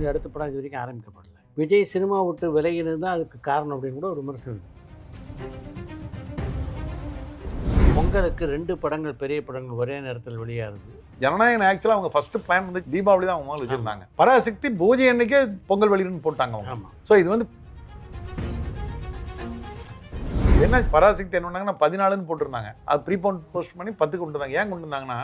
ரஜினிகாந்த் அடுத்த படம் இது வரைக்கும் ஆரம்பிக்கப்படல. விஜய் சினிமா விட்டு விலகினது தான் அதுக்கு காரணம் அப்படின்னு கூட ஒரு விமர்சனம் இருக்கு. பொங்கலுக்கு 2 படங்கள் பெரிய படங்கள் ஒரே நேரத்தில் வெளியாகுது. ஜனநாயகன் ஆக்சுவலாக அவங்க ஃபர்ஸ்ட் பிளான் வந்து தீபாவளி தான் அவங்க வச்சிருந்தாங்க. பராசக்தி பூஜை அன்னைக்கே பொங்கல் வெளியிடன்னு போட்டாங்க அவங்க. ஆமாம். ஸோ இது வந்து என்ன பராசக்தி என்ன பண்ணாங்கன்னா 14ன்னு போட்டிருந்தாங்க. அது ப்ரீபோன் போஸ்ட் பண்ணி 10 கொண்டு வந்தாங்க. ஏன் கொண்டு வந்தாங்கன்னா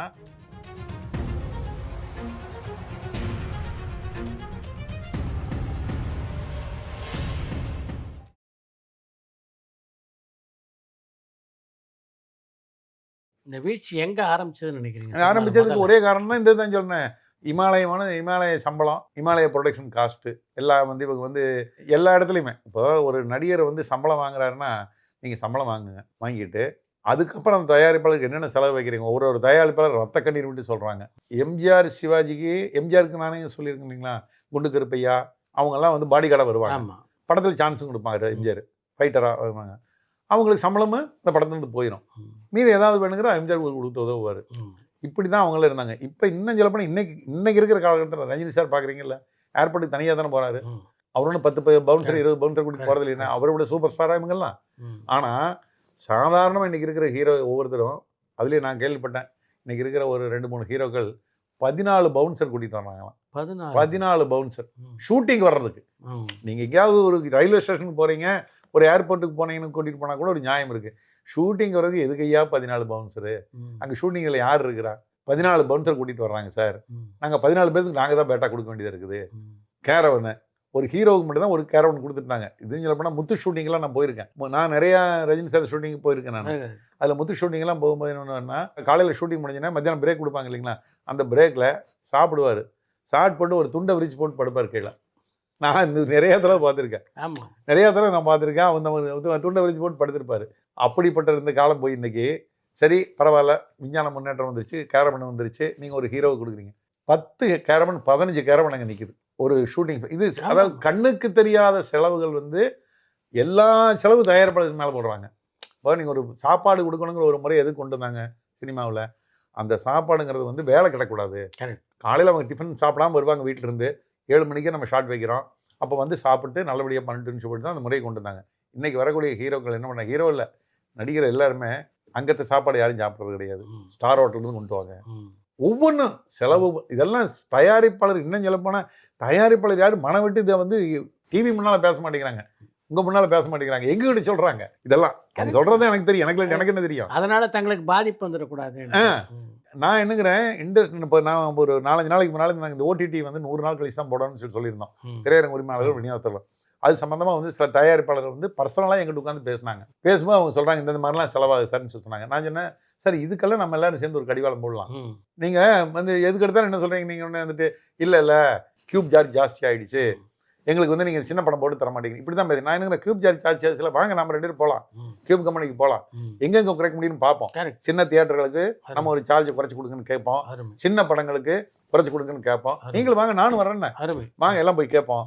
இந்த வீழ்ச்சி எங்கே ஆரம்பிச்சதுன்னு நினைக்கிறீங்க? ஆரம்பிச்சதுக்கு ஒரே காரணம் தான் இந்த தான் சொன்னேன். இமாலய சம்பளம், இமாலய ப்ரொடக்ஷன் காஸ்ட்டு எல்லாம் வந்து இவங்க வந்து எல்லா இடத்துலையுமே இப்போ ஒரு நடிகர் வந்து சம்பளம் வாங்குறாருன்னா நீங்கள் சம்பளம் வாங்கிட்டு அதுக்கப்புறம் அந்த தயாரிப்பாளருக்கு என்னென்ன செலவு வைக்கிறீங்க? ஒரு தயாரிப்பாளர் ரத்த கண்ணீர் விட்டு சொல்கிறாங்க. எம்ஜிஆர் சிவாஜிக்கு எம்ஜிஆருக்கு நானே சொல்லியிருக்கேன் இல்லைங்களா, குண்டு கருப்பையா அவங்கெல்லாம் வந்து பாடி கார்டாக வருவாங்க. படத்தில் சான்ஸும் கொடுப்பாங்க. எம்ஜிஆர் ஃபைட்டராக வருவாங்க. அவங்களுக்கு சம்பளமும் இந்த படத்துலேருந்து போயிடும். மீது ஏதாவது வேணுங்கிற எம்ஜிஆர் கொடுத்து உதவுவார். இப்படி தான் அவங்களும் இருந்தாங்க. இப்போ இன்னும் சொல்லப்போனால் இன்னைக்கு இருக்கிற காலகட்டத்தில் ரஜினி சார் பார்க்குறீங்கல்ல, ஏர்போர்ட்டுக்கு தனியாக தானே போகிறாரு. அவர் ஒன்றும் 10 பவுன்சர் 20 பவுன்சர் கூட்டிட்டு போகிறது இல்லைன்னா அவரை விட சூப்பர் ஸ்டாராக இவங்கெல்லாம். ஆனால் சாதாரணமாக இன்றைக்கி இருக்கிற ஹீரோ ஒவ்வொருத்தரும் அதுலேயும் நான் கேள்விப்பட்டேன், இன்றைக்கி இருக்கிற ஒரு 2-3 ஹீரோக்கள் 14 பவுன்சர் கூட்டிகிட்டு வர்றாங்களாம். 14 பவுன்சர் ஷூட்டிங் வர்றதுக்கு. நீங்கள் எங்கேயாவது ஒரு ரயில்வே ஸ்டேஷனுக்கு போகிறீங்க, ஒரு ஏர்போர்ட்டுக்கு போனீங்கன்னு கூட்டிகிட்டு போனால் கூட ஒரு நியாயம் இருக்குது. ஷூட்டிங் வர்றதுக்கு எதுக்கையா 14 பவுன்சரு? அங்கே ஷூட்டிங்கில் யார் இருக்கிறா? 14 பவுன்சர் கூட்டிகிட்டு வர்றாங்க சார். நாங்கள் 14 பேருக்கு நாங்கள் தான் பேட்டா கொடுக்க வேண்டியதாக இருக்குது. கேரவனை ஒரு ஹீரோவுக்கு மட்டும் தான் ஒரு கேரவன் கொடுத்துட்டாங்க. இதுன்னு சொல்ல போனால் முத்து ஷூட்டிங்லாம் நான் போயிருக்கேன். நான் நிறையா ரஜினி சார் ஷூட்டிங் போயிருக்கேன். நான் அதில் முத்து ஷூட்டிங்லாம் போகும்போது என்னென்னா, காலையில் ஷூட்டிங் முடிஞ்சுன்னா மத்தியானம் பிரேக் கொடுப்பாங்க இல்லைங்களா, அந்த பிரேக்கில் சாப்பிடுவார். சாப்பிட்டு போட்டு ஒரு துண்டை விரிச்சு போட்டு படுப்பார் கீழே. நான் நிறையா தடவை பார்த்துருக்கேன். நிறையா தடவை நான் பார்த்துருக்கேன். அந்த துண்டை விரிச்சு போட்டு படுத்திருப்பார். அப்படிப்பட்ட இந்த காலம் போய் இன்றைக்கி சரி பரவாயில்ல, விஞ்ஞான முன்னேற்றம் வந்துருச்சு, கேரவன் வந்துருச்சு, நீங்கள் ஒரு ஹீரோவை கொடுக்குறீங்க. 10 கேரவன் 15 கேரவன் அங்கே நிற்குது ஒரு ஷூட்டிங். இது அதாவது கண்ணுக்கு தெரியாத செலவுகள் வந்து எல்லா செலவு தயாரிப்பாளருக்கு மேலே போடுறாங்க. இப்போ நீங்கள் ஒரு சாப்பாடு கொடுக்கணுங்கிற ஒரு முறை எதுக்கு கொண்டு வந்தாங்க சினிமாவில்? அந்த சாப்பாடுங்கிறது வந்து வேலை கிடக்கூடாது. காலையில் அவங்க டிஃபன் சாப்பிடாம வருவாங்க வீட்டிலேருந்து, 7 மணிக்கே நம்ம ஷார்ட் வைக்கிறோம், அப்போ வந்து சாப்பிட்டு நல்லபடியாக பண்ணிட்டுன்னு சொல்லிட்டு தான் அந்த முறையை கொண்டு வந்தாங்க. இன்றைக்கி வரக்கூடிய ஹீரோக்கள் என்ன பண்ணாங்க, ஹீரோ இல்லை நடிகர் எல்லாருமே அங்கത്തെ சாப்பாடு யாரும் சாப்பிட்றது கிடையாது. ஸ்டார் ஹோட்டல்லேருந்து கொண்டு வாங்க. ஒவ்வொன்றும் செலவு. இதெல்லாம் தயாரிப்பாளர் இன்னும் சொல்லப்போனால் தயாரிப்பாளர் யாரும் மனம் விட்டு இதை வந்து டிவி முன்னால் பேச மாட்டேங்கிறாங்க, உங்கள் முன்னால் பேச மாட்டேங்கிறாங்க, எங்ககிட்ட சொல்கிறாங்க. இதெல்லாம் அவங்க சொல்கிறது எனக்கு தெரியும். எனக்கு என்ன தெரியும், அதனால் தங்களுக்கு பாதிப்பு வந்துடக்கூடாது. நான் என்னங்கிறேன், இப்போ நான் ஒரு 4-5 நாளைக்கு முன்னாடி நாங்கள் இந்த OTT வந்து 100 நாள் கழிச்சு தான் போடணும்னு சொல்லியிருந்தோம். திரையரங்க உரிமையாளர்கள் விநியோகத்தில் அது சம்மந்தமாக வந்து சில தயாரிப்பாளர்கள் வந்து பர்சனலாக எங்கிட்ட உட்காந்து பேசும்போது அவங்க சொல்கிறாங்க இந்த மாதிரிலாம் செலவாகுது சார்னு சொன்னாங்க. நான் சொன்னேன், சரி இதுக்கெல்லாம் நம்ம எல்லாரும் சேர்ந்து ஒரு கடிவாளம் போடலாம். நீங்கள் வந்து எதுக்கு எடுத்தாலும் என்ன சொல்கிறீங்க, நீங்கள் ஒன்று வந்துட்டு இல்லை கியூப் சார்ஜ் ஜாஸ்தி ஆகிடுச்சு, எங்களுக்கு வந்து நீங்கள் சின்ன படம் போட்டு தர மாட்டேங்க, இப்படி தான் பேசு. நான் என்னங்கிற கியூப் சார்ஜ் ஜாஸ்தியில் வாங்க நம்ம 2 பேரும் போகலாம், கியூப் கம்பெனிக்கு போகலாம், எங்கெங்கே குறைக்க முடியும்னு பார்ப்போம். சின்ன தியேட்டர்களுக்கு நம்ம ஒரு சார்ஜை குறைச்சி கொடுங்கன்னு கேட்போம், சின்ன படங்களுக்கு குறைச்சி கொடுங்கன்னு கேட்போம். நீங்களும் வாங்க, நானும் வரேன்னு வாங்க, எல்லாம் போய் கேட்போம்.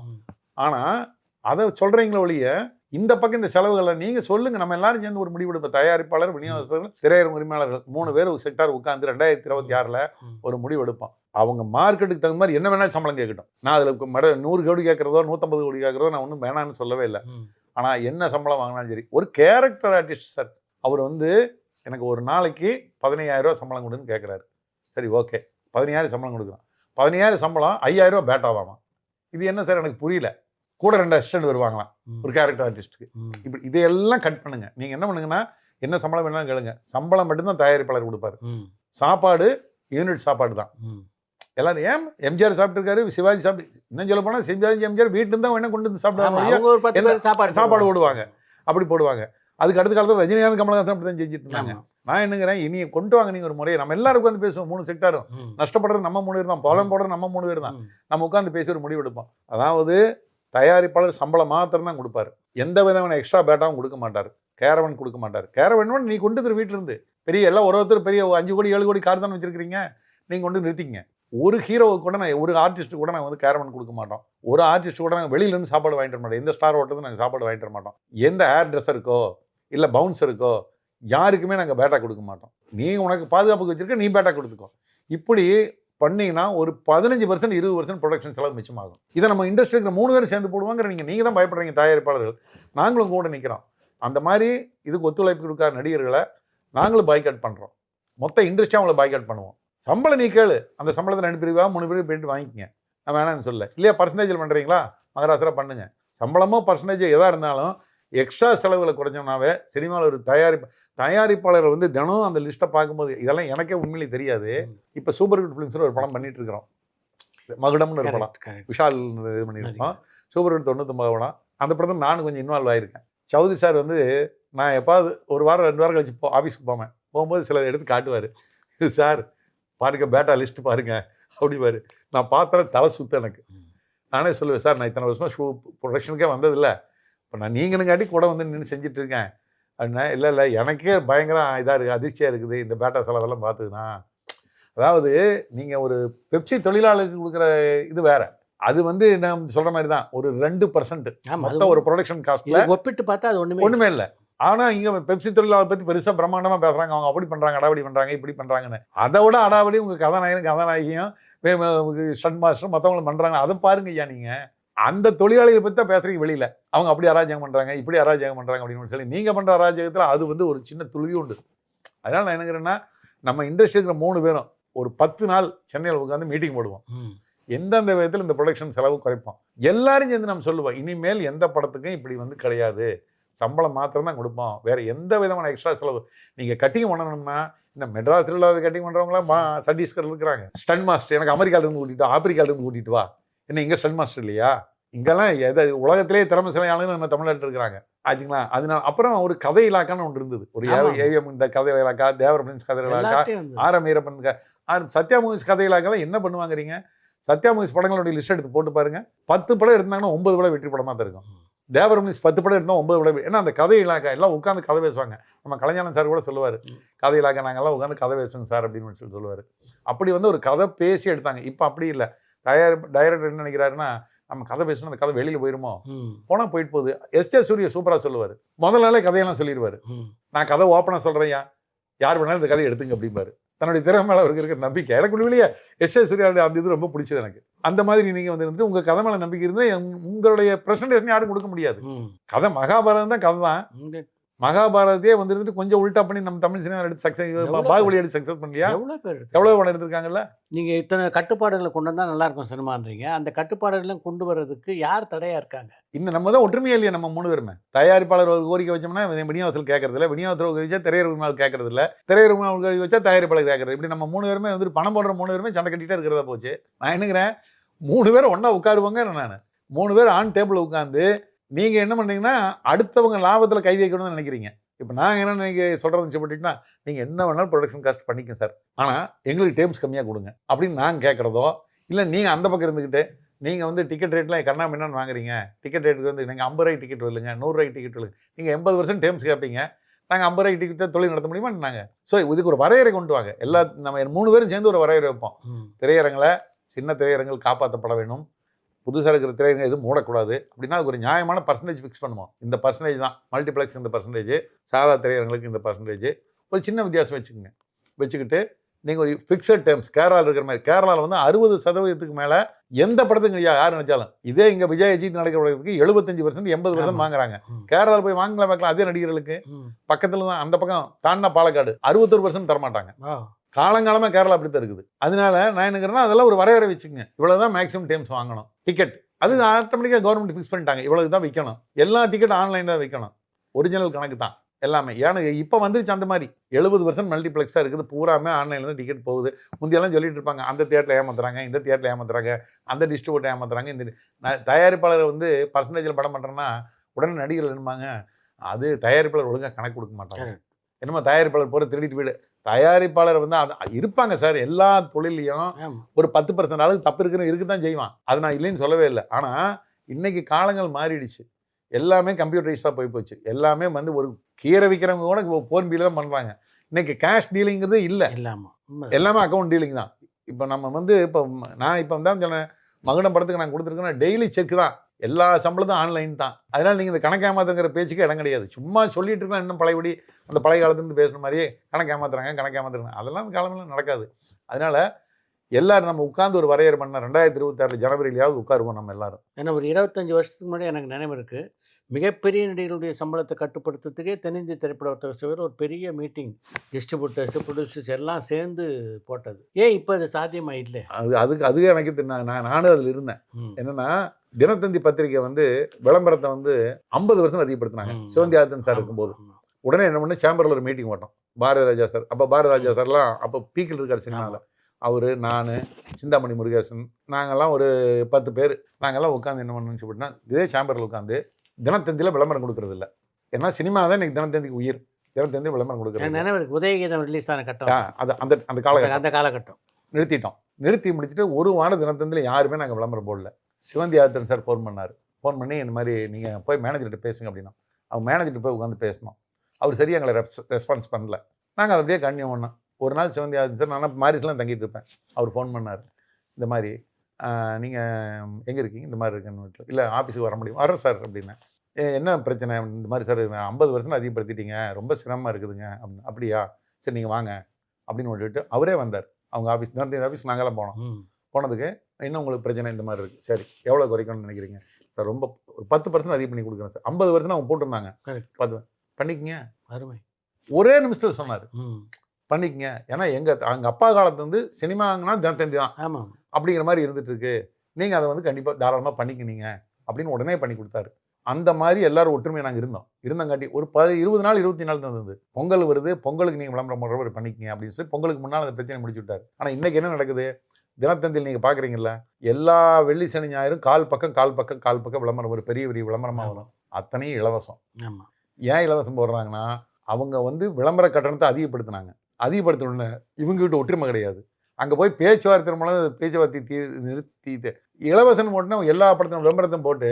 ஆனால் அதை சொல்கிறீங்களே ஒழிய இந்த பக்கம் இந்த செலவுகளை நீங்கள் சொல்லுங்கள், நம்ம எல்லாரும் சேர்ந்து ஒரு முடிவெடுப்போம். தயாரிப்பாளர், விநியோகஸ்தர்கள், திரையரங்க உரிமையாளர்கள் 3 பேர் ஒரு செக்டார் உட்காந்து 2026 ஒரு முடிவெடுப்போம். அவங்க மார்க்கெட்டுக்கு தகுந்த மாதிரி என்ன வேணாலும் சம்பளம் கேட்கட்டும். நான் அதில் 100 கோடி கேட்குறதோ 150 கோடி கேட்குறதோ நான் ஒன்றும் வேணான்னு சொல்லவே இல்லை. ஆனால் என்ன சம்பளம் வாங்கினாலும் சரி, ஒரு கேரக்டர் ஆர்டிஸ்ட் சார் அவர் வந்து எனக்கு ஒரு நாளைக்கு 15,000 ரூபா சம்பளம் கொடுன்னு கேட்குறாரு. சரி ஓகே, 15,000 சம்பளம் கொடுக்குறான். 15,000 சம்பளம் 5,000 ரூபா பேட்டாவாமா? இது என்ன சார் எனக்கு புரியல. கூட 2 அசிஸ்டன்ட் வருவாங்களாம் ஒரு கேரக்டர் ஆர்டிஸ்ட்டுக்கு. இப்படி இதையெல்லாம் கட் பண்ணுங்க. நீங்கள் என்ன பண்ணுங்கன்னா, என்ன சம்பளம் வேணாலும் கேளுங்க, சம்பளம் மட்டும்தான் தயாரிப்பாளர் கொடுப்பாரு. சாப்பாடு யூனிட் சாப்பாடு தான். எல்லாரும் ஏன் எம்ஜிஆர் சாப்பிட்டுருக்காரு, சிவாஜி சாப்பிட்டு, இன்னும் சொல்ல போனால் சிவாஜி எம்ஜிஆர் வீட்டில் தான் வேணா கொண்டு வந்து சாப்பிடுவாங்க, சாப்பாடு போடுவாங்க, அப்படி போடுவாங்க. அதுக்கு அடுத்த காலத்தில் ரஜினிகாந்த் கமலஹாசன் அப்படி தான் செஞ்சுட்டு இருந்தாங்க. நான் என்னங்கிறேன், இனி கொண்டு வாங்க நீங்கள் ஒரு முறையை, நம்ம எல்லாரும் உட்காந்து பேசுவோம். 3 செக்டாரும் நஷ்டப்படுறது நம்ம 3 பேர் தான், பலம் போடுறது நம்ம 3 பேர் தான். நம்ம உட்காந்து பேசி ஒரு முடிவு எடுப்போம். அதாவது தயாரிப்பாளர் சம்பளம் மாத்திரம் தான் கொடுப்பாரு, எந்த விதமான எக்ஸ்ட்ரா பேட்டாவும் கொடுக்க மாட்டார், கேரவன் கொடுக்க மாட்டார். கேரவன் நீ கொண்டு வந்து வீட்டிலிருந்து பெரிய எல்லாம் ஒருத்தர் பெரிய 5 கோடி 7 கோடி கார் தான் வச்சிருக்கிறீங்க, நீங்கள் கொண்டு நிறுத்திங்க. ஒரு ஹீரோவுக்கு கூட நான், ஒரு ஆர்டிஸ்ட்டு கூட நாங்கள் வந்து கேரவன் கொடுக்க மாட்டோம். ஒரு ஆர்டிஸ்ட் கூட நாங்கள் வெளியிலேருந்து சாப்பாடு வாங்கிட்டு வர மாட்டோம். எந்த ஸ்டார் ஹோட்டலுக்கு நாங்கள் சாப்பாடு வாங்கிட்டு வர மாட்டோம். எந்த ஏர் ட்ரெஸ்ஸருக்கோ இல்லை பவுன்சருக்கோ யாருக்குமே நாங்கள் பேட்டா கொடுக்க மாட்டோம். நீ உனக்கு பாதுகாப்புக்கு வச்சிருக்க, நீ பேட்டா கொடுத்துக்கோ. இப்படி பண்ணீங்கன்னா ஒரு 15% 20% ப்ரொடக்ஷன் செலவு மிச்சமாகும். இதை நம்ம இண்டஸ்ட்ரிக்கு 3 பேரும் சேர்ந்து போடுவாங்கிற நீங்கள் தான் பயப்படுறீங்க தயாரிப்பாளர்கள். நாங்களும் கூட நிற்கிறோம். அந்த மாதிரி இதுக்கு ஒத்துழைப்பு கொடுக்காத நடிகர்களை நாங்களும் பாய்காட் பண்ணுறோம். மொத்த இண்டஸ்ட்ரியாக அவங்கள பாய்காட் பண்ணுவோம். சம்பளம் நீ கேளு, அந்த சம்பளத்தை 2 பிரிவா 3 பிரிவு போயிட்டு வாங்கிக்கங்க. நான் வேணான்னு சொல்ல இல்லையா, பர்சன்டேஜில் பண்ணுறீங்களா மகராசராக பண்ணுங்க. சம்பளமோ பர்சன்டேஜ் எதாக இருந்தாலும் எக்ஸ்ட்ரா செலவுகளை குறைஞ்சோம்னாவே சினிமாவில் ஒரு தயாரிப்பாளர் வந்து தினம் அந்த லிஸ்ட்டை பார்க்கும்போது இதெல்லாம் எனக்கே உண்மையிலே தெரியாது. இப்போ சூப்பர் ஹிட் ஃபிலிம்ஸில் ஒரு படம் பண்ணிட்டு இருக்கிறோம், மகுடம்னு ஒரு படம், விஷால் இது பண்ணியிருக்கோம். சூப்பர் ஹிட் 99 படம். அந்த படத்தில் நானும் கொஞ்சம் இன்வால்வ் ஆகியிருக்கேன். சௌத்ரி சார் வந்து நான் எப்பாவது ஒரு வாரம் 2 வாரம் கழிச்சு ஆஃபீஸ்க்கு போகும்போது சில எடுத்து காட்டுவார். இது சார் பாருங்க பேட்டா லிஸ்ட்டு பாருங்க அப்படிவாரு. நான் பார்த்தா தலை சுத்த எனக்கு. நானே சொல்லுவேன், சார் நான் இத்தனை வருஷமாக ப்ரொடக்ஷனுக்கே வந்ததில்லை, இப்போ நான் நீங்களுங்காட்டி கூட வந்து நின்று செஞ்சுட்டு இருக்கேன் அப்படின்னா. இல்லை எனக்கே பயங்கர இதாக இருக்குது, அதிர்ச்சியாக இருக்குது இந்த பேட்டா செலவெல்லாம் பார்த்துதுன்னா. அதாவது நீங்கள் ஒரு பெப்சி தொழிலாளருக்கு கொடுக்குற இது வேற, அது வந்து நான் சொல்கிற மாதிரி தான் ஒரு 2% மொத்தம் ஒரு ப்ரொடக்ஷன் காஸ்ட்டில் ஒப்பிட்டு பார்த்தா அது ஒன்றுமே இல்லை. ஆனால் இங்கே பெப்சி தொழிலாளர் பற்றி பெருசாக பிரம்மாண்டமாக பேசுகிறாங்க, அவங்க அப்படி பண்ணுறாங்க அடாவடி பண்ணுறாங்க இப்படி பண்ணுறாங்கன்னு. அதை விட அடாவடி உங்கள் கதாநாயகியும் ஸ்டண்ட் மாஸ்டரும் மற்றவங்களும் பண்ணுறாங்க. அதை பாருங்க ஐயா, நீங்கள் அந்த தொழிலாளிகளை பற்றி தான் பேசுறீங்க வெளியில். அவங்க அப்படி அராஜகம் பண்ணுறாங்க இப்படி அராஜகம் பண்ணுறாங்க அப்படின்னு சொல்லி நீங்கள் பண்ணுற அராஜகத்தில் அது வந்து ஒரு சின்ன துளி உண்டு. அதனால் நான் என்னங்கிறேன்னா, நம்ம இண்டஸ்ட்ரி இருக்கிற 3 பேரும் ஒரு 10 நாள் சென்னையில் உட்காந்து மீட்டிங் போடுவோம். எந்தெந்த விதத்தில் இந்த ப்ரொடக்ஷன் செலவு குறைப்போம் எல்லாரும் சேர்ந்து நம்ம சொல்லுவோம். இனிமேல் எந்த படத்துக்கும் இப்படி வந்து கிடையாது, சம்பளம் மாத்திரம் தான் கொடுப்போம், வேறு எந்த விதமான எக்ஸ்ட்ரா செலவு. நீங்கள் கட்டிங் பண்ணணும்னா இந்த மெட்ராஸில் இல்லாத கட்டிங் பண்ணுறவங்களாம் சட்டீஸ்கர் இருக்கிறாங்க. ஸ்டன் மாஸ்டர் எனக்கு அமெரிக்காவிலேருந்து கூட்டிட்டு ஆப்பிரிக்காவிலேருந்து கூட்டிட்டு வா, என்ன இங்கே ஸ்டன் மாஸ்டர் இல்லையா? இங்கெல்லாம் எதை உலகத்திலே திறமைசாலியானு நம்ம தமிழ்நாட்டில் இருக்கிறாங்க ஆச்சுங்களா. அதனால அப்புறம் ஒரு கதை இலாக்கான்னு ஒன்று இருந்தது. ஒரு ஏவிஎம் இந்த கதை இலாக்கா, தேவர் பிரின்ஸ் கதை இலாக்கா, ஆரம் வீரப்பன் சத்யா மூவிஸ் கதை இலாக்கெல்லாம் என்ன பண்ணுவாங்கிறீங்க? சத்யா மூவிஸ் படங்களுடைய லிஸ்ட் எடுத்து போட்டு பாருங்க. 10 படம் எடுத்தாங்கன்னா 9 படம் வெற்றி படமாக தான் இருக்கும். தேவர் மீன்ஸ் 10 படம் எடுத்தோம் 9 படம். ஏன்னா அந்த கதை இலாக்கா எல்லாம் உட்காந்து கதை பேசுவாங்க. நம்ம கலைஞானம் சார் கூட சொல்லுவார், கதை இலாக்கா நாங்கள்லாம் உட்காந்து கதை பேசுவோங்க சார் அப்படின்னு சொல்லி சொல்லுவார். அப்படி வந்து ஒரு கதை பேசி எடுத்தாங்க. இப்போ அப்படி இல்லை. டைரக்டர் என்ன நினைக்கிறாருன்னா, நம்ம கதை பேசணும், அந்த கதை வெளியில் போயிருமோ, போனால் போயிட்டு போகுது. எஸ்ஜே சூரிய சூப்பராக சொல்லுவார், முதல் நாளே கதையெல்லாம் சொல்லிடுவார். நான் கதை ஓப்பனாக சொல்கிறேன், யார் வேணாலும் இந்த கதையை எடுத்துங்க அப்படிம்பாரு. தன்னுடைய திறமை மேலே அவருக்கு இருக்கிற நம்பிக்கை எனக்கு உண்மையிலேயே எஸ்ஏ சூர்யாவுடைய அந்த இது ரொம்ப பிடிச்சது எனக்கு. அந்த மாதிரி நீங்கள் வந்து உங்கள் கதை மேலே நம்பிக்கை இருந்தால் உங்களுடைய ப்ரெசன்டேஷன் யாரும் கொடுக்க முடியாது. கதை மகாபாரதம் தான் கதை தான். மகாபாரதத்தையே வந்துட்டு கொஞ்சம் உல்டா பண்ணி நம்ம தமிழ் சினிமா எடுத்து சக்ஸஸ், பாகுபலி எடுத்து சக்ஸஸ் பண்ணலையா? எவ்வளோ படம் எடுத்திருக்காங்கல்ல. நீங்கள் இத்தனை கட்டுப்பாடுகளை கொண்டு வந்தால் நல்லா இருக்கும் சினிமான்றீங்க. அந்த கட்டுப்பாடுகள்லாம் கொண்டு வர்றதுக்கு யார் தடையாக இருக்காங்க? இன்னும் நம்ம தான் ஒற்றுமையே இல்லையா? நம்ம 3 பேருமே தயாரிப்பாளர் ஒரு கோரிக்கை வச்சோம்னா விநியோகத்தில் கேட்கறதில்ல, விநியோகத்தில் வச்சா திரையரங்குனால் கேட்கறதில்ல, திரையரங்குனால் கோரிக்கை வச்சா தயாரிப்பாளர் கேட்கறது. இப்படி நம்ம 3 பேருமே வந்துட்டு பணம் போடுற 3 பேருமே சண்டை கட்டிகிட்டே இருக்கிறதா போச்சு. நான் என்னங்கிறேன், 3 பேரும் ஒன்றா உட்காருவாங்க. நான் 3 பேர் ஆன் டேபிள் உட்காந்து நீங்கள் என்ன பண்ணுறீங்கன்னா அடுத்தவங்க லாபத்தில் கை வைக்கணும்னு நினைக்கிறீங்க. இப்போ நாங்கள் என்ன நீங்கள் சொல்கிறதுன்னு சொல்லிட்டீங்கன்னா, நீங்கள் என்ன வேணாலும் ப்ரொடக்ஷன் காஸ்ட் பண்ணிக்க சார், ஆனால் எங்களுக்கு டேர்ம்ஸ் கம்மியாக கொடுங்க அப்படின்னு நாங்கள் கேட்குறதோ, இல்லை நீங்கள் அந்த பக்கம் இருந்துக்கிட்டு நீங்கள் வந்து டிக்கெட் ரேட்லாம் கண்ணா மின்னான்னு வாங்குறீங்க. டிக்கெட் ரேட்டுக்கு வந்து நீங்கள் 50 ரூபாய்க்கு டிக்கெட் இல்லைங்க, 100 ரூபாய்க்கு டிக்கெட் இல்லைங்க, நீங்கள் 80% டேர்ம்ஸ் கேட்பீங்க, நாங்கள் 50 ரூபாய்க்கு டிக்கெட் தொழில் நடத்த முடியுமா நாங்கள்? ஸோ இதுக்கு ஒரு வரையறை கொண்டு வாங்க. எல்லா நம்ம 3 பேரும் சேர்ந்து ஒரு வரையறை வைப்போம். திரையரங்களை சின்ன திரையரங்கள் காப்பாற்றப்பட வேணும், புதுசாக இருக்கிற திரையரங்க எதுவும் மூடக்கூடாது அப்படின்னா அதுக்கு ஒரு நியாயமான பர்சன்டேஜ் ஃபிக்ஸ் பண்ணுவோம். இந்த பர்சன்டேஜ் தான் மல்டிப்ளெக்ஸ், இந்த பர்சன்டேஜ் சாதா திரையரங்களுக்கு இந்த பர்சன்டேஜ், ஒரு சின்ன வித்தியாசம் வச்சுக்கோங்க. வச்சுக்கிட்டு நீங்கள் ஒரு ஃபிக்ஸட் டேர்ம்ஸ் கேரளாவில் இருக்கிற மாதிரி, கேரளாவில் வந்து 60% மேலே எந்த படத்துக்கு யார் நினைச்சாலும், இதே இங்கே விஜய் அஜித் நடக்கிற படத்துக்கு 75% 80% வாங்குறாங்க. கேரளாவில் போய் வாங்கலாம் பார்க்கலாம். அதே நடிகர்களுக்கு பக்கத்தில் தான் அந்த பக்கம் தாண்டினா பாலக்காடு 61% தரமாட்டாங்க. காலங்காலமாக கேரளா அப்படி தான் இருக்குது. அதனால நான் என்னங்கிறேன்னா அதெல்லாம் ஒரு வரையறை வச்சுக்கோங்க. இவ்வளோதான் மேக்ஸிமம் டைம்ஸ் வாங்கணும் டிக்கெட். அது ஆட்டோமேட்டிக்காக கவர்மெண்ட் ஃபிக்ஸ் பண்ணிட்டாங்க, இவ்வளவு தான் விற்கணும். எல்லா டிக்கெட் ஆன்லைனில் தான் விற்கணும், ஒரிஜினல் கணக்கு தான் எல்லாமே. ஏன்னா இப்போ வந்துருச்சு அந்த மாதிரி 70% மல்டிப்ளெக்ஸாக இருக்குது, பூராமே ஆன்லைனில் தான் டிக்கெட் போகுது. முந்தியெல்லாம் சொல்லிட்டு இருப்பாங்க, அந்த தியேட்டரில் ஏமாத்துறாங்க, இந்த தியேட்டரில் ஏமாத்துறாங்க, அந்த டிஸ்ட்ரிபியூட்டர் ஏமாத்துறாங்க. இந்த தயாரிப்பாளர் வந்து பர்சன்டேஜில் படம் பண்ணுறேன்னா உடனே நடிகர்கள் என்னமாங்க, அது தயாரிப்பாளர் ஒழுங்காக கணக்கு கொடுக்க மாட்டாங்க. என்னமோ தயாரிப்பாளர் போகிற திருடிட்டு போய்டு. தயாரிப்பாளர் வந்து அது இருப்பாங்க சார், எல்லா தொழிலையும் ஒரு 10% அளவுக்கு தப்பு இருக்கு தான் செய்வான், அது நான் இல்லைன்னு சொல்லவே இல்லை. ஆனால் இன்னைக்கு காலங்கள் மாறிடுச்சு, எல்லாமே கம்ப்யூட்டரைஸ்டாக போச்சு. எல்லாமே வந்து ஒரு கீரை விற்கிறவங்க கூட ஃபோன் பில் தான் பண்ணுறாங்க. இன்னைக்கு கேஷ் டீலிங்கிறது இல்லை, எல்லாமே அக்கௌண்ட் டீலிங் தான். இப்போ நம்ம வந்து நான் தான் சொன்னேன், மகுடம் படத்துக்கு நான் கொடுத்துருக்கேன்னா டெய்லி செக் தான், எல்லா சம்பளத்தும் ஆன்லைன் தான். அதனால் நீங்கள் இந்த கணக்கு ஏமாத்துங்கிற பேச்சுக்கு இடம் கிடையாது. சும்மா சொல்லிட்டு இருக்கலாம், இன்னும் பழையபடி அந்த பழைய காலத்துலேருந்து பேசுகிற மாதிரியே கணக்கு ஏமாத்துறாங்க கணக்கு ஏமாத்துறாங்க, அதெல்லாம் அந்த காலமெல்லாம் நடக்காது. அதனால் எல்லாரும் நம்ம உட்கார்ந்து ஒரு வரையறை பண்ண 2026 ஜனவரியிலாவது உட்காருவோம் நம்ம எல்லாரும். ஏன்னா ஒரு 25 வருஷத்துக்கு முன்னாடி எனக்கு நினைவு இருக்கு. மிகப்பெரிய நடிகர்களுடைய சம்பளத்தை கட்டுப்படுத்துறதுக்கே தென்னிந்திய திரைப்பட வர்த்தக சபையில் ஒரு பெரிய மீட்டிங் டிஸ்ட்ரிபியூட்டர்ஸ், ப்ரொடியூசர்ஸ் எல்லாம் சேர்ந்து போட்டது. ஏன் இப்போ அது சாத்தியமா இல்லை? அதுவே எனக்கு நானும் அதில் இருந்தேன். என்னன்னா தினத்தந்தி பத்திரிகை வந்து விளம்பரத்தை வந்து 50 வருஷம் அதிகப்படுத்தினாங்க சிவந்தியாதன் சார் இருக்கும்போது. உடனே என்ன பண்ண சேம்பரில் ஒரு மீட்டிங் போட்டோம். பாரதி ராஜா சார், அப்போ பாரதி ராஜா சார்லாம் அப்போ பீக்கில் இருக்கார் சினிமாவில். அவர், நான், சிந்தாமணி முருகேசன், நாங்கள்லாம் ஒரு 10 பேர் நாங்கள்லாம் உட்காந்து என்ன பண்ணணும்னு சொல்லிட்டுனா இதே சேம்பரில் உட்காந்து தினத்தந்தியில் விளம்பரம் கொடுக்கறது இல்லை. ஏன்னா சினிமா தான் இன்னைக்கு தினத்தந்திக்கு உயிர். தினத்தந்தி விளம்பரம் கொடுக்குறது நினைவு உதயகீதம் ரிலீஸ் ஆன கட்டம் அது அந்த காலகட்டம் நிறுத்திட்டோம். நிறுத்தி முடிச்சுட்டு ஒரு வாரம் தினத்தந்தியில் யாருமே நாங்கள் விளம்பரம் போடல. சிவந்தியாதன் சார் ஃபோன் பண்ணார். ஃபோன் பண்ணி இந்த மாதிரி நீங்கள் போய் மேனேஜர்கிட்ட பேசுங்க அப்படின்னா. அவங்க மேனேஜர்கிட்ட போய் உட்காந்து பேசணும். அவர் சரியாக எங்களை ரெஸ்பான்ஸ் பண்ணல. நாங்கள் அதை அப்படியே கண்டினியூ பண்ணோம். ஒரு நாள் சிவந்தியாதன் சார், நான் மாரிஸ்லாம் தங்கிட்டு இருப்பேன், அவர் ஃபோன் பண்ணார். இந்த மாதிரி நீங்கள் எங்கே இருக்கீங்க, இந்த மாதிரி இருக்குன்னு வீட்டில், இல்லை ஆஃபீஸுக்கு வர முடியும், வர்றேன் சார் அப்படின்னேன். என்ன பிரச்சனை, இந்த மாதிரி சார் 50 வருஷம் அதிகப்படுத்திட்டீங்க, ரொம்ப சிரமமாக இருக்குதுங்க அப்படின்னு. அப்படியா, சரி நீங்கள் வாங்க அப்படின்னு விட்டுட்டு அவரே வந்தார். அவங்க ஆஃபீஸ் தினத்தந்தி ஆஃபீஸ் நாங்களாம் போனோம். போனதுக்கு என்ன உங்களுக்கு பிரச்சனை, இந்த மாதிரி இருக்குது, சரி எவ்வளோ குறைக்கணும்னு நினைக்கிறீங்க சார், ரொம்ப ஒரு 10% அதிகம் பண்ணி கொடுக்குறேன் சார். 50 வருஷம் அவங்க போட்டிருந்தாங்க, 10 பண்ணிக்கங்க, அருமை. ஒரே நிமிஷத்தில் சொன்னார் பண்ணிக்கங்க. ஏன்னா எங்கள் அப்பா காலத்து வந்து சினிமாங்கன்னா தினத்தந்தி தான் அப்படிங்கிற மாதிரி இருந்துட்டு இருக்கு, நீங்கள் அதை வந்து கண்டிப்பாக தாராளமாக பண்ணிக்கினீங்க அப்படின்னு உடனே பண்ணி கொடுத்தாரு. அந்த மாதிரி எல்லாரும் ஒற்றுமையாக நாங்கள் இருந்தங்காட்டி ஒரு 20 நாள் 24 நாள் தான் இருந்தது. பொங்கல் வருது, பொங்கலுக்கு நீங்கள் விளம்பரம் பண்ணுற பண்ணிக்கங்க அப்படின்னு சொல்லி பொங்கலுக்கு முன்னால் அந்த பிரச்சனை முடிச்சு விட்டார். ஆனால் இன்றைக்கி என்ன நடக்குது, தினத்தந்தியில் நீங்கள் பார்க்குறீங்கல்ல, எல்லா வெள்ளி சனி ஞாயிறும் கால் பக்கம் விளம்பரம், ஒரு பெரிய விளம்பரமாக வரும். அத்தனையும் இலவசம். ஏன் இலவசம் போடுறாங்கன்னா, அவங்க வந்து விளம்பர கட்டணத்தை அதிகப்படுத்தணும்னு இவங்ககிட்ட ஒற்றுமை கிடையாது. அங்கே போய் பேச்சுவார்த்தை மூலம் பேச்சுவார்த்தை நிறுத்தி இலவசம் போட்டுனா எல்லா படத்தின் விளம்பரத்தையும் போட்டு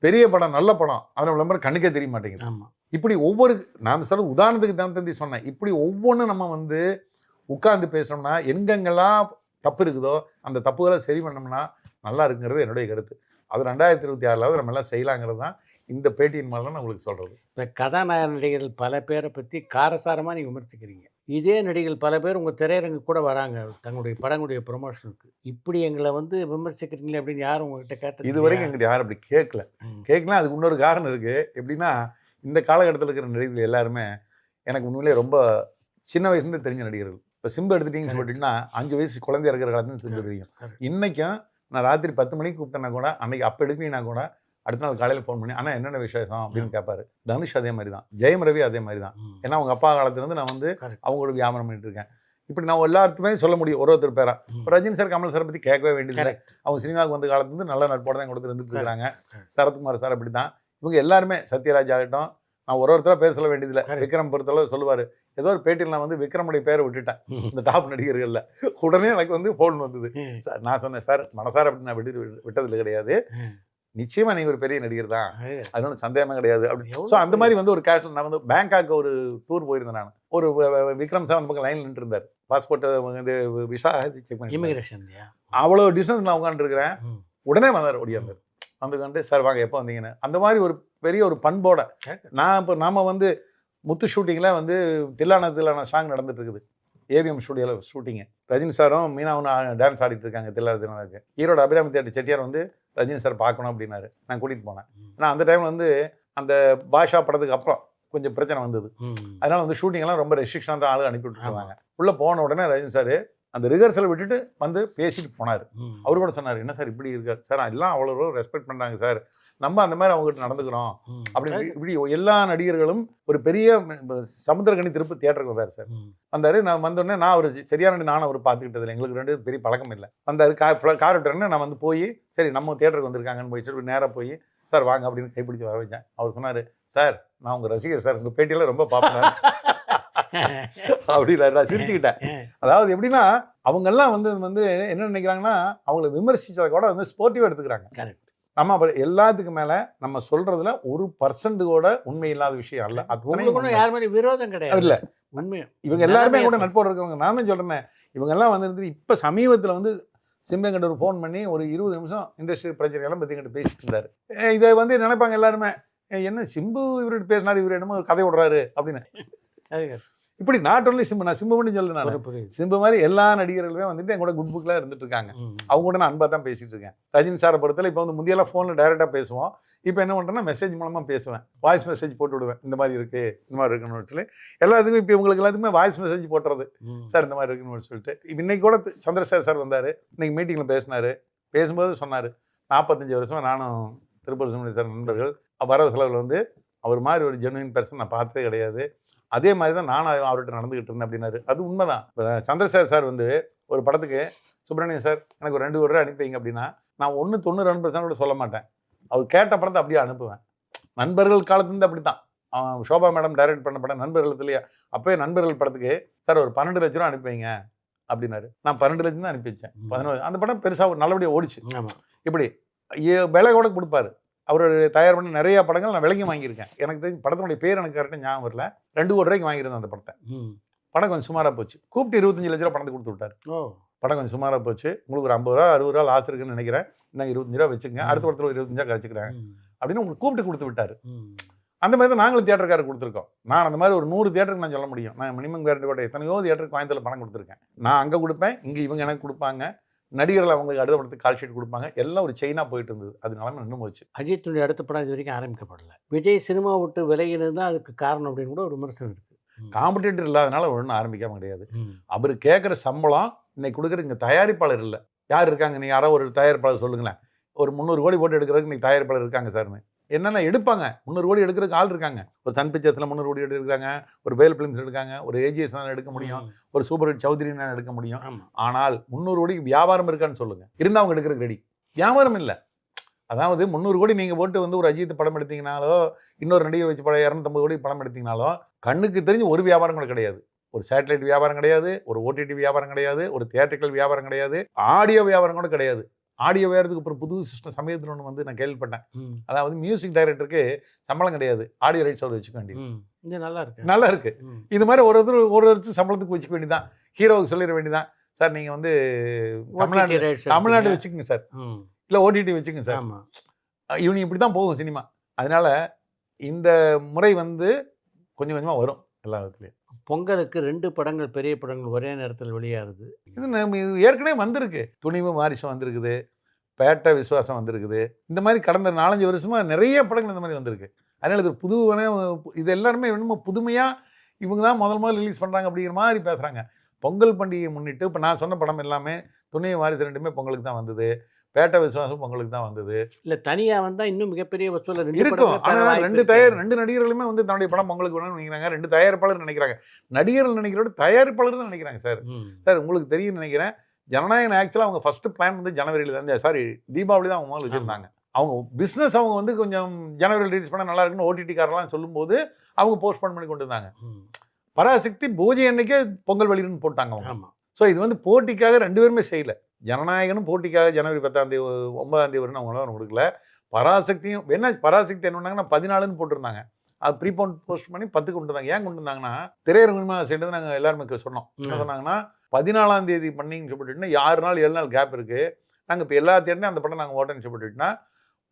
பெரிய படம் நல்ல படம் அதோட விளம்பரம் கண்ணுக்கே தெரிய மாட்டேங்குது. இப்படி ஒவ்வொரு, நான் சொல்ல உதாரணத்துக்கு தினத்தந்தி சொன்னேன், இப்படி ஒவ்வொன்றும் நம்ம வந்து உட்கார்ந்து பேசணும்னா எங்கெங்கெல்லாம் தப்பு இருக்குதோ அந்த தப்புகளை சரி பண்ணோம்னா நல்லா இருக்குங்கிறது என்னுடைய கருத்து. அது 2026 நம்ம எல்லாம் செய்யலாங்கிறது தான் இந்த பேட்டியின் மூலம் நான் உங்களுக்கு சொல்கிறது. இப்போ கதாநாயக நடிகர்கள் பல பேரை பற்றி காரசாரமாக நீங்கள் விமர்சிக்கிறீங்க. இதே நடிகர்கள் பல பேர் உங்கள் திரையரங்கு கூட வராங்க தங்களுடைய படங்களுடைய ப்ரொமோஷனுக்கு. இப்படி எங்களை வந்து விமர்சிக்கிறீங்களே அப்படின்னு யாரும் உங்கள்கிட்ட கேட்டது? இது வரைக்கும் எங்கிட்ட யாரும் அப்படி கேட்கலாம். அதுக்கு இன்னொரு காரணம் இருக்குது. எப்படின்னா, இந்த காலகட்டத்தில் இருக்கிற நடிகர்கள் எல்லாருமே எனக்கு உண்மையிலே ரொம்ப சின்ன வயசுலேருந்து தெரிஞ்ச நடிகர்கள். இப்போ சிம்பு எடுத்துட்டிங்கன்னு சொல்லிட்டிங்கன்னா 5 வயசு குழந்தையா இருக்கிற காலத்துலேருந்து சிம்பு தெரியும். இன்றைக்கும் நான் ராத்திரி 10 மணிக்கு கூப்பிட்டேன்னா கூட, அன்றைக்கி அப்போ எடுக்கிறீங்கன்னா கூட அடுத்த நாள் காலையில் ஃபோன் பண்ணி ஆனால் என்னென்ன விசேஷம் அப்படின்னு கேட்பாரு. தனுஷ் அதே மாதிரி தான், ஜெயம் ரவி அதே மாதிரி தான். ஏன்னா அவங்க அப்பா காலத்துலேருந்து நான் வந்து அவங்களோட வியாபாரம் பண்ணிட்டு இருக்கேன். இப்படி நான் எல்லாத்துக்குமே சொல்ல முடியும் ஒருத்தர் பேரா. இப்போ ரஜினி சார், கமல் சாரை பற்றி கேட்கவே வேண்டியதில்லை. அவங்க சினிமாவுக்கு வந்த காலத்துலேருந்து நல்ல நட்போட தான் கொடுத்து இருந்துட்டு இருக்காங்க. சரத்குமார் சார் அப்படி தான். இவங்க எல்லாருமே, சத்யராஜ் ஆகட்டும், நான் ஒருத்தராக பேர் சொல்ல வேண்டியதில்லை. விக்ரம் பொறுத்தளவு சொல்லுவார். ஏதோ ஒரு பேட்டியில் நான் வந்து விக்ரமுடைய பேரை விட்டுட்டேன் இந்த டாப் நடிகர்களில். உடனே எனக்கு வந்து ஃபோன் வந்தது. சார் நான் சொன்னேன், சார் மனசார அப்படி நான் விட்டதில்லை கிடையாது, நிச்சயமா நீங்க ஒரு பெரிய நடிகர் தான், அது ஒன்றும் சந்தேகமே கிடையாது அப்படி. ஸோ அந்த மாதிரி வந்து ஒரு கேரக்டர். நான் வந்து பேங்காக் ஒரு டூர் போயிருந்தேன். நான் ஒரு விக்ரம் சார் அந்த பக்கம் லைனில் நின்று இருந்தார். பாஸ்போர்ட்டை வந்து விசா செக் பண்ணி இமிகிரேஷன் அவ்வளோ டிஸ்டன்ஸ் நான் உட்காந்துருக்கிறேன். உடனே வந்தார், ஓடியாந்தார். வந்துக்காண்டு சார் வாங்க எப்போ வந்தீங்கன்னு. அந்த மாதிரி ஒரு பெரிய ஒரு பண்போட நான் இப்போ நாம வந்து முத்து ஷூட்டிங்கில் வந்து தில்லான சாங் நடந்துட்டு இருக்குது. AVM ஸ்டூடியோவில் shooting. ரஜினி சாரும் மீனாவும் டான்ஸ் ஆடிட்டு இருக்காங்க தில்லானத்துக்கு. ஈரோட அபிராமி தேட்டர் செட்டியார் வந்து ரஜினி சார் பார்க்கணும் அப்படின்னாரு. நான் கூட்டிகிட்டு போனேன். ஏன்னா அந்த டைமில் வந்து அந்த பாஷா படத்துக்கு அப்புறம் கொஞ்சம் பிரச்சனை வந்தது. அதனால வந்து ஷூட்டிங்கெல்லாம் ரொம்ப ரெஸ்ட்ரிக்ஷனாக தான் ஆளு அனுப்பி விட்டுருவாங்க. உள்ளே போன உடனே ரஜினி சார் அந்த ரிஹர்சலை விட்டுட்டு வந்து பேசிட்டு போனார். அவரு கூட சொன்னார், என்ன சார் இப்படி இருக்கார் சார், எல்லாம் அவ்வளோ ரெஸ்பெக்ட் பண்ணுறாங்க சார், நம்ம அந்த மாதிரி அவங்ககிட்ட நடந்துக்கிறோம் அப்படின்னு. இப்படி எல்லா நடிகர்களும் ஒரு பெரிய சமுத்திரக்கனி திருப்பி தியேட்டருக்கு வந்தார் சார். வந்தார். நான் வந்தோடனே நான் ஒரு சரியான நானும் அவர் பார்த்துக்கிட்டதில்லை, எங்களுக்கு ரெண்டு பெரிய பழக்கம் இல்லை. வந்தார், கார் விட்டுறேன்னு நான் வந்து போய் சரி நம்ம தியேட்டருக்கு வந்திருக்காங்கன்னு போய் சொல்லி நேராக போய் சார் வாங்க அப்படின்னு கைப்பிடிச்சு வர வச்சேன். அவர் சொன்னார், சார் நான் உங்கள் ரசிகர் சார், உங்கள் பேட்டியெல்லாம் ரொம்ப பார்ப்பேன் அப்படி நான் சிரிச்சுக்கிட்டேன். அதாவது எப்படின்னா அவங்கெல்லாம் வந்து என்ன நினைக்கிறாங்கன்னா அவங்களை விமர்சிச்சதை கூட வந்து ஸ்போர்ட்டிவாக எடுத்துக்கிறாங்க. நம்ம எல்லாத்துக்கு மேல நம்ம சொல்றதுல 1% கூட உண்மை இல்லாத விஷயம் அல்ல. அது யாருமே விரோதம் கிடையாது இல்ல, உண்மை. இவங்க எல்லாருமே கூட நட்போடு இருக்கிறவங்க. நான் தான் சொல்றேன், இவங்க எல்லாம் வந்து இப்ப சமீபத்தில் வந்து சிம்பங்கிட்ட ஒரு ஃபோன் பண்ணி ஒரு 20 நிமிஷம் இண்டஸ்ட்ரி பிரச்சனையெல்லாம் பற்றி கிட்ட பேசிட்டு இருந்தாரு. இதை வந்து நினைப்பாங்க எல்லாருமே, என்ன சிம்பு இவர்கிட்ட பேசினார், இவர் என்னமோ கதை விடுறாரு அப்படின்னு. இப்படி நாட் ஒன்லி சிம்பு, நான் சிம்பு பண்ணி சொல்ல நான் புரியுது. சிம்பு மாதிரி எல்லா நடிகர்களுமே வந்துட்டு என் கூட குட் புக்கில் இருந்துட்டு இருக்காங்க. ம். அவங்க கூட நான் அன்பாக தான் பேசிட்டு இருக்கேன். ரஜினி சாரை பொறுத்தல இப்போ வந்து முந்தியெல்லாம் ஃபோனில் டைரெக்டாக பேசுவோம். இப்போ என்ன பண்ணுறேன்னா மெசேஜ் மூலமாக பேசுவேன். வாய்ஸ் மெசேஜ் போட்டு விடுவேன். இந்த மாதிரி இருக்குது, இந்த மாதிரி இருக்குன்னு சொல்லி எல்லாத்துக்கும் இப்போ உங்களுக்கு எல்லாத்துக்குமே வாய்ஸ் மெசேஜ் போட்டுறது. சார் இந்த மாதிரி இருக்குன்னு சொல்லிட்டு இப்போ இன்னைக்கு கூட சந்திரசேகர் சார் வந்தார். இன்னைக்கு மீட்டிங்கில் பேசினார். பேசும்போது சொன்னார், 45 வருஷமாக நானும் திருப்பூர் சுமணி சார் நண்பர்கள். வரவு செலவில் வந்து அவர் மாதிரி ஒரு ஜெனுவின் பர்சன் நான் பார்த்ததே கிடையாது. அதே மாதிரி தான் நானும் அவர்கிட்ட நடந்துகிட்டு இருந்தேன் அப்படின்னாரு. அது உண்மைதான். இப்போ சந்திரசேகர் சார் வந்து ஒரு படத்துக்கு சுப்பிரமணியன் சார் எனக்கு ஒரு 2 கோடி ரூபா அனுப்பிங்க அப்படின்னா நான் 90% கூட சொல்ல மாட்டேன். அவர் கேட்ட படத்தை அப்படியே அனுப்புவேன். நண்பர்கள் காலத்துலேருந்து அப்படி தான். ஷோபா மேடம் டைரக்ட் பண்ண படம் நண்பர்களுக்குலையே அப்போயே நண்பர்கள் படத்துக்கு சார் ஒரு 12 லட்ச ரூபா அனுப்பிங்க அப்படின்னாரு. நான் 12 லட்சம் தான் அனுப்பி வச்சேன். 11 அந்த படம் பெருசாக நல்லபடியாக ஓடிச்சு. இப்படி விலை கூட கொடுப்பாரு. அவர் தயார் பண்ண நிறைய படங்கள் நான் விலைக்கு வாங்கியிருக்கேன். எனக்கு தெரிஞ்சு படத்தினுடைய பேர் எனக்கு கரெக்டாக ஞாபகம் வரல. 2 கோடி ரூபாய்க்கு வாங்கியிருந்தேன் அந்த படத்தை. படம் கொஞ்சம் சுமாராக போச்சு. கூப்பிட்டு 25 லட்ச ரூபா பணத்தை கொடுத்து விட்டார். படம் கொஞ்சம் சுமாராக போச்சு. உங்களுக்கு ஒரு 50 ரூபா 60 ரூபா லாஸ் இருக்குன்னு நினைக்கிறேன். நாங்கள் 25 ரூபா வச்சுங்க, அடுத்த படத்தில் ஒரு 25 ரூபா கழிச்சுக்கிறேன் அப்படின்னு உங்களுக்கு கூப்பிட்டு கொடுத்து விட்டார். அந்த மாதிரி தான் நாங்களும் தியேட்டருக்காரர் கொடுத்துருக்கோம். நான் அந்த மாதிரி ஒரு 100 தியேட்டருக்கு நான் சொல்ல முடியும். நான் மினிமம் கேரண்டி கூட எத்தனையோ தியேட்டருக்கு கோயம்புத்தூர்ல பணம் கொடுத்துருக்கேன். நான் அங்கே கொடுப்பேன், இங்கே இவங்க எனக்கு கொடுப்பாங்க, நடிகர்கள் அவங்களுக்கு அடுத்த படத்துக்கு கால் ஷீட் கொடுப்பாங்க. எல்லாம் ஒரு செயினாக போயிட்டு இருந்தது. அது நிலைமை நின்று போச்சு. அஜித்துடைய அடுத்த படம் இது வரைக்கும் ஆரம்பிக்கப்படலை. விஜய் சினிமா விட்டு விலகினது தான் அதுக்கு காரணம் அப்படின்னு கூட ஒரு விமர்சனம் இருக்குது. காம்படிட்டர் இல்லாதனால ஒன்றும் ஆரம்பிக்காம கிடையாது. அவர் கேட்குற சம்பளம் இன்னைக்கு கொடுக்குற இங்கே தயாரிப்பாளர் இல்லை. யார் இருக்காங்க? நீங்கள் யாரோ ஒரு தயாரிப்பாளர் சொல்லுங்களேன். ஒரு 300 கோடி போட்டு எடுக்கிறதுக்கு இன்னைக்கு தயாரிப்பாளர் இருக்காங்க சார்னு. என்னென்ன எடுப்பாங்க? 300 கோடி எடுக்கிறதுக்கு ஆள் இருக்காங்க. ஒரு சன் பிக்சர்ஸில் 300 கோடி எடுக்கிறாங்க, ஒரு வேல் பிலிம்ஸ் எடுக்காங்க, ஒரு ஏஜிஎஸ் எடுக்க முடியும், ஒரு சூப்பர் ஹிட் சௌத்ரி எடுக்க முடியும். ஆனால் 300 கோடிக்கு வியாபாரம் இருக்கான்னு சொல்லுங்க. இருந்தால் அவங்க எடுக்கிறதுக்கு ரெடி. வியாபாரம் இல்லை. அதாவது 300 கோடி நீங்கள் போட்டு வந்து ஒரு அஜித் படம் எடுத்தீங்கனாலோ, இன்னொரு நடிகர் வச்சு படம் 250 கோடி படம் எடுத்தீங்கனாலோ, கண்ணுக்கு தெரிஞ்சு ஒரு வியாபாரம் கூட கிடையாது. ஒரு சேட்டலைட் வியாபாரம் கிடையாது, ஒரு ஓடிடி வியாபாரம் கிடையாது, ஒரு தியேட்டரிக்கல் வியாபாரம் கிடையாது, ஆடியோ வியாபாரம் கூட கிடையாது. ஆடியோ வியாபாரத்துக்கு அப்புறம் புது சிஸ்டம் சமயத்தில் ஒன்று வந்து நான் கேள்விப்பட்டேன். அதாவது மியூசிக் டைரக்டருக்கு சம்பளம் கிடையாது, ஆடியோ ரைட்ஸ் அவர் வச்சுக்க வேண்டியது. நல்லா இருக்கு. இது மாதிரி ஒருத்தர் சம்பளத்துக்கு வச்சுக்க வேண்டியதான். ஹீரோவுக்கு சொல்லிட வேண்டியதான், சார் நீங்கள் வந்து தமிழ்நாடு வச்சுக்கோங்க சார், இல்லை ஓடிடி வச்சுக்கோங்க சார். இவனு இப்படி தான் போகும் சினிமா. அதனால இந்த முறை வந்து கொஞ்சம் கொஞ்சமாக வரும் எல்லா விதத்துலையும். பொங்கலுக்கு 2 படங்கள், பெரிய படங்கள் ஒரே நேரத்தில் வெளியாகுது. இது ஏற்கனவே வந்திருக்கு. துணிவு வாரிசம் வந்திருக்குது, பேட்டை விசுவாசம் வந்திருக்குது. இந்த மாதிரி கடந்த 4-5 வருஷமாக நிறைய படங்கள் இந்த மாதிரி வந்திருக்கு. அதனால் இது இது எல்லாருமே என்னமோ புதுமையாக இவங்க தான் முதல்ல ரிலீஸ் பண்ணுறாங்க அப்படிங்கிற மாதிரி பேசுகிறாங்க. பொங்கல் பண்டிகையை முன்னிட்டு இப்போ நான் சொன்ன படம் எல்லாமே துணிவு வாரிசு 2மே பொங்கலுக்கு தான் வந்தது. பேட்டை விசுவாசம் பொங்கலுக்கு தான் வந்தது. இல்லை தனியாக வந்தால் இன்னும் மிகப்பெரிய வசூல் இருக்கும். ஆனால் 2 நடிகர்களுமே வந்து தன்னுடைய படம் பொங்கலுக்கு வேணும்னு நினைக்கிறாங்க. 2 தயாரிப்பாளர் நினைக்கிறாங்க. நடிகர்கள் நினைக்கிறோட தயாரிப்பாளர் தான் நினைக்கிறாங்க. சார் உங்களுக்கு தெரியும் நினைக்கிறேன், ஜனநாயகன் ஆக்சுவலாக அவங்க ஃபர்ஸ்ட் பிளான் வந்து ஜனவரியில் தான், சாரி தீபாவளி தான் அவங்க முதல்ல வச்சுருந்தாங்க. அவங்க பிஸ்னஸ் அவங்க வந்து கொஞ்சம் ஜனவரியில் ரிலீஸ் பண்ணால் நல்லா இருக்குன்னு ஓடிடி காரெல்லாம் சொல்லும்போது அவங்க போஸ்ட்போன் பண்ணி கொண்டு இருந்தாங்க. பராசக்தி பூஜை அன்னைக்கே பொங்கல் வெளியின்னு போட்டாங்க அவங்க. ஸோ இது வந்து போட்டிக்காக 2 பேருமே செய்யலை. ஜனநாயகனும் போட்டிக்காக ஜனவரி 10ஆம் தேதி 9ஆம் தேதி வரணும் அவங்களாம் கொடுக்கல. பராசக்தியும் என்ன, பராசக்தி என்ன பண்ணாங்கன்னா 14ன்னு போட்டிருந்தாங்க. அது ப்ரீபோன் போஸ்ட் பண்ணி 10க்கு கொண்டு வந்தாங்க. ஏன் கொண்டு வந்தாங்கன்னா திரையரங்கு சேர்ந்து நாங்கள் எல்லாருமே சொன்னோம். என்ன சொன்னாங்கன்னா 14ஆம் தேதி பண்ணிங்கன்னு சொல்லிட்டுன்னா 6 நாள் 7 நாள் கேப் இருக்குது. நாங்கள் இப்போ எல்லா தேட்டரும் அந்த படம் நாங்கள் ஓட்டன்னு சொல்லிட்டுனா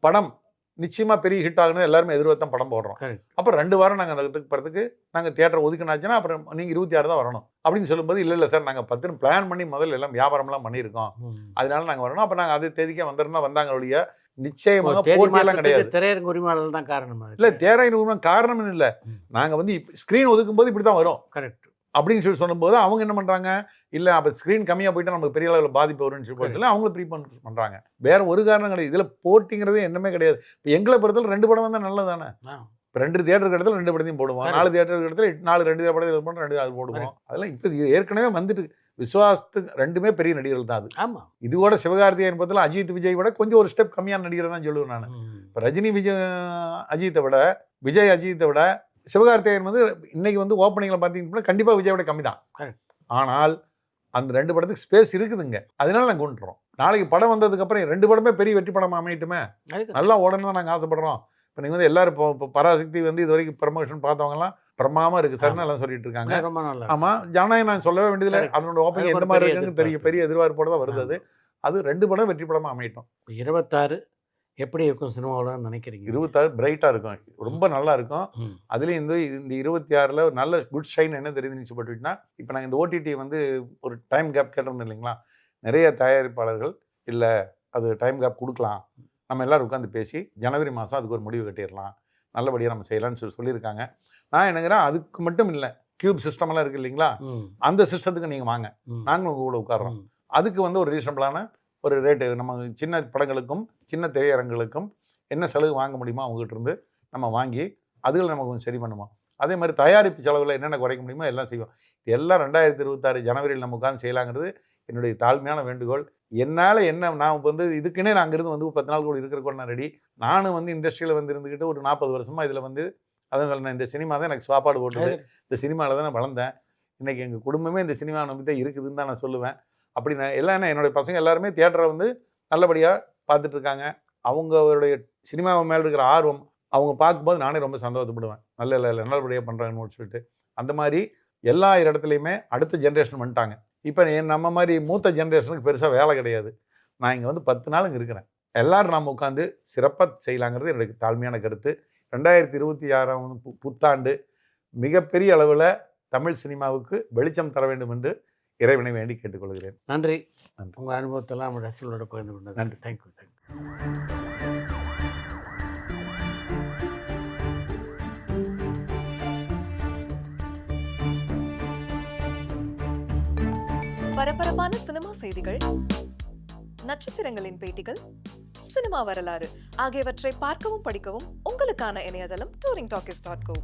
படம் நிச்சயமாக பெரிய ஹிட் ஆகுன்னு எல்லாருமே எதிர்பார்த்தான் படம் போடுறோம். அப்புறம் 2 வாரம் நாங்கள் அந்த படத்துக்கு நாங்கள் தியேட்டர் ஒதுக்கினாச்சுன்னா அப்புறம் நீங்கள் 26 தான் வரணும் அப்படின்னு சொல்லும்போது, இல்லை சார் நாங்கள் 10 பிளான் பண்ணி முதல்ல எல்லாம் வியாபாரம்லாம் பண்ணியிருக்கோம், அதனால நாங்கள் வரணும். அப்போ நாங்கள் அதே தேதிக்கே வந்துருந்தா வந்தாங்க ஒழிய நிச்சயமாக போட்டியெல்லாம் கிடையாது. திரையரங்கு உரிமையாளர் தான் காரணம் இல்லை, திரையரங்கு உரிமை காரணம்னு இல்லை. நாங்கள் வந்து ஸ்க்ரீன் ஒதுக்கும் போது இப்படி தான் வரும் கரெக்ட் அப்படின்னு சொல்லும்போது அவங்க என்ன பண்ணுறாங்க, இல்லை அப்போ ஸ்க்ரீன் கம்மியாக போயிட்டா நமக்கு பெரிய அளவில் பாதிப்பு வரும்னு சொல்லி அவங்களும் ப்ரீபோன் பண்ணுறாங்க. வேற ஒரு காரணம் கிடையாது. இதில் போட்டிங்கிறதே என்னமே கிடையாது. இப்போ எங்களை பொறுத்தவரை 2 படம் வந்தால் நல்லது தானே. இப்போ 2 தியேட்டருக்கு இடத்துல 2 படத்தையும் போடுவோம், 4 தியேட்டருக்கு இடத்துல 2 படத்தையும் 2 அது போடுவோம். அதெல்லாம் இப்போ ஏற்கனவே வந்துட்டு விசுவாசத்துக்கு 2மே பெரிய நடிகர்கள் தான். அது ஆமாம். இதோட சிவகார்த்திகேயன் பற்றில அஜித் விஜய் விட கொஞ்சம் ஒரு ஸ்டெப் கம்மியான நடிகர் தான் சொல்லுவேன் நான். இப்போ ரஜினி அஜித்தை விட விஜய் அஜித்தை விட சிவகார்த்திகேயன் வந்து இன்னைக்கு வந்து ஓப்பனிங்கில் பார்த்தீங்கன்னா கண்டிப்பாக விஜயோட கம்மி தான். ஆனால் அந்த 2 படத்துக்கு ஸ்பேஸ் இருக்குதுங்க. அதனால நாங்கள் கொண்டுறோம். நாளைக்கு படம் வந்ததுக்கப்புறம் 2 படமே பெரிய வெற்றி படம் அமையட்டுமே, நல்லா ஓடணும் தான் நாங்கள் ஆசைப்படுறோம். இப்போ நீங்கள் வந்து எல்லாரும் இப்போ பராசக்தி வந்து இது வரைக்கும் ப்ரமோஷன் பார்த்தவங்கலாம் பிரமாதமாக இருக்குது சார்னு எல்லாம் சொல்லிட்டு இருக்காங்க. ஆமாம், ஜனநாயகம் நான் சொல்லவே வேண்டியதில்லை. அதனோட ஓப்பனிங் எந்த மாதிரி இருக்குன்னு பெரிய எதிர்பார்ப்போட தான் வருது. அது 2 படம் வெற்றி படமாக அமையட்டும். 26 எப்படி இருக்கும் சினிமாவில் நினைக்கிறீங்க? 26 பிரைட்டாக இருக்கும், ரொம்ப நல்லா இருக்கும். ம். அதுலேயும் இந்த 26ல் ஒரு நல்ல குட் ஷைன் என்ன தெரியுதுன்னு பட்டுச்சுன்னா, இப்போ நாங்கள் இந்த ஓடிடி வந்து ஒரு டைம் கேப் கேட்டிருந்தோம் இல்லைங்களா, நிறைய தயாரிப்பாளர்கள் இல்லை அது டைம் கேப் கொடுக்கலாம், நம்ம எல்லோரும் உட்காந்து பேசி ஜனவரி மாதம் அதுக்கு ஒரு முடிவு கட்டிடலாம், நல்லபடியாக நம்ம செய்யலாம்னு சொல்லியிருக்காங்க. நான் என்னங்கிறேன், அதுக்கு மட்டும் இல்லை, கியூப் சிஸ்டமெல்லாம் இருக்குது இல்லைங்களா, அந்த சிஸ்டத்துக்கு நீங்கள் வாங்க, நாங்களும் உங்கள் கூட உட்காரோம். அதுக்கு வந்து ஒரு ரீசனபிளான ஒரு ரேட்டு, நம்ம சின்ன படங்களுக்கும் சின்ன திரையரங்குகளுக்கும் என்ன செலவு வாங்க முடியுமோ அவங்ககிட்ட இருந்து நம்ம வாங்கி அதுகளை நம்ம கொஞ்சம் சரி பண்ணுவோம். அதே மாதிரி தயாரிப்பு செலவில் என்னென்ன குறைக்க முடியுமோ எல்லாம் செய்வோம். இது எல்லாம் 2026 ஜனவரியில் நம்ம உட்காந்து செய்யலாங்கிறது என்னுடைய தாழ்மையான வேண்டுகோள். என்னால் என்ன, நான் வந்து இதுக்குன்னே நான் அங்கிருந்து வந்து 10 நாள் கூட இருக்கிற கூட நான் ரெடி. நானும் வந்து இண்டஸ்ட்ரியில் வந்து இருந்துக்கிட்டு ஒரு 40 வருஷமாக இதில் வந்து அதான் சொல்கிறேன், இந்த சினிமா தான் எனக்கு சாப்பாடு போட்டது, இந்த சினிமாவில் தான் நான் வளர்ந்தேன். இன்றைக்கி எங்கள் குடும்பமே இந்த சினிமாவை நம்பி தான் இருக்குதுன்னு தான் நான் சொல்லுவேன். அப்படி நான் எல்லாம் என்னுடைய பசங்க எல்லாருமே தியேட்டரை வந்து நல்லபடியாக பார்த்துட்ருக்காங்க. அவங்களுடைய சினிமாவை மேலே இருக்கிற ஆர்வம் அவங்க பார்க்கும்போது நானே ரொம்ப சந்தோஷப்படுவேன். நல்லபடியாக பண்ணுறாங்கன்னு சொல்லிட்டு. அந்த மாதிரி எல்லா இடத்துலையுமே அடுத்த ஜென்ரேஷன் வந்துட்டாங்க. இப்போ நம்ம மாதிரி மூத்த ஜென்ரேஷனுக்கு பெருசாக வேலை கிடையாது. நான் இங்கே வந்து 10 நாள் இங்கே இருக்கிறேன். எல்லோரும் நாம் உட்காந்து சிறப்பாக செய்யலாங்கிறது என்னுடைய தாழ்மையான கருத்து. 2026 புத்தாண்டு மிகப்பெரிய அளவில் தமிழ் சினிமாவுக்கு வெளிச்சம் தர வேண்டும் என்று இறைவனை வேண்டி கேட்டுக்கொள்கிறேன். நன்றி. உங்கள் அனுபவத்தெல்லாம் நம்ம ரசிகர்களோட பகிர்ந்து கொண்டது. நன்றி. தேங்க்யூ. பரபரப்பான சினிமா செய்திகள், நட்சத்திரங்களின் பேட்டிகள், சினிமா வரலாறு ஆகியவற்றை பார்க்கவும் படிக்கவும் உங்களுக்கான இணையதளம் touringtalkies.co.